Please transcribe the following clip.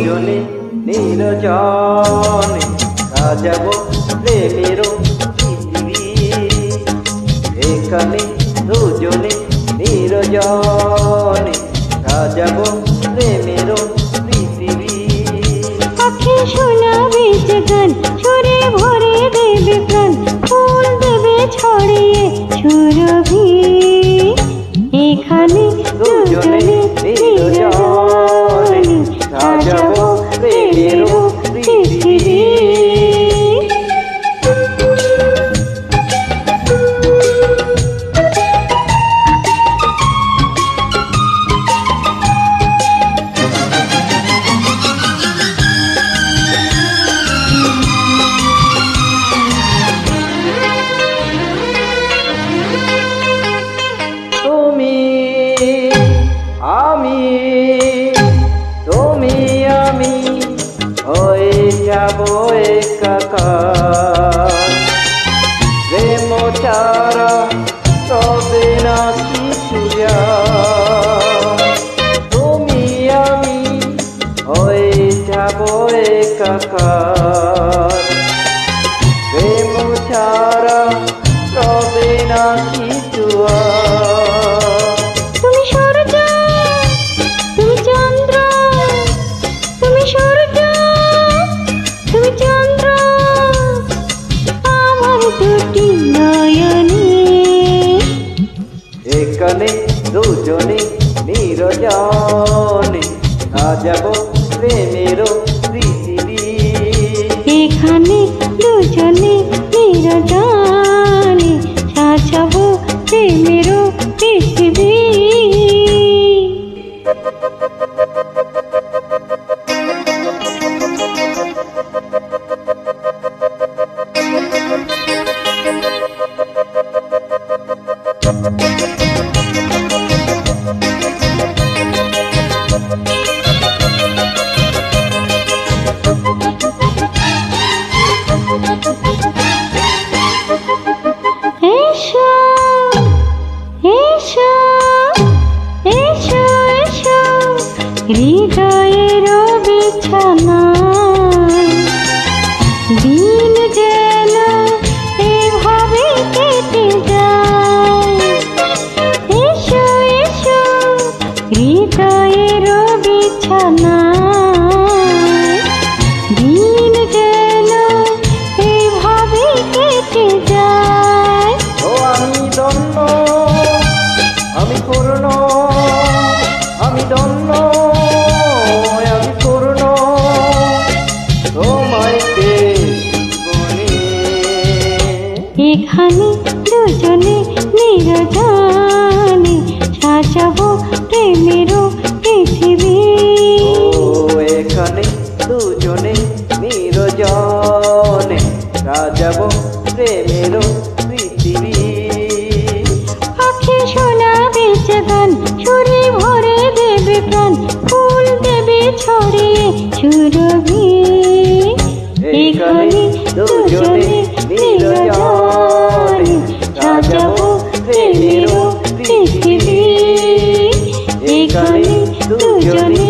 দুজনে নিরজনে সাজাবো প্রেমের পৃথিবী। এখানে দুজনে নিরজনে সাজাবো প্রেমের পৃথিবী। পাখি শোনাবে যে গান, সুরে ভরে দেবে প্রাণ, ফুল দেবে ছড়িয়ে সুরভি। এখানে দুজনে নিরজনে সাজাবো প্রেমের পৃথিবী। তুমি আমি হয়ে যাবো একাকার, প্রেম ছাড়া তবে না কিছু যায়। তুমি আমি হয়ে যাবো একাকার, প্রেম ছাড়া তবে না কিছু তুমি সূর্য, তুমি চন্দ্র, তুমি সূর্য, তুমি চন্দ্র, আমার দুটি নয়নে। এখানে দুজনে নিরজনে সাজাবো প্রেমের পৃথিবী। এখানে দুজনে নিরজনে সাজাবো প্রেমের পৃথিবী। এসো এসো এসো এসো হৃদয়ের বিছানা, দিন যেন এভাবে কেটে যায়। এসো এসো হৃদয়ের বিছানা, দিন যেন এভাবে কেটে যায়। ও আমি ধন্য, আমি পূর্ণ, আমি ধন্য, আমি পূর্ণ তোমায় পেয়ে জীবনে। এখানে দুজনে নিরজনে সাজাবো প্রেমের পৃথিবী। ও এখানে দুজনে নিরজনে সাজাবো প্রেমের পৃথিবী। পাখি শোনাবে যে গান, সুরে ভরে দেবে প্রাণ, ফুল দেবে ছড়িয়ে সুরভি। এখানে দুজনে নিরজনে সাজাবো প্রেমের পৃথিবী। এখানে দুজনে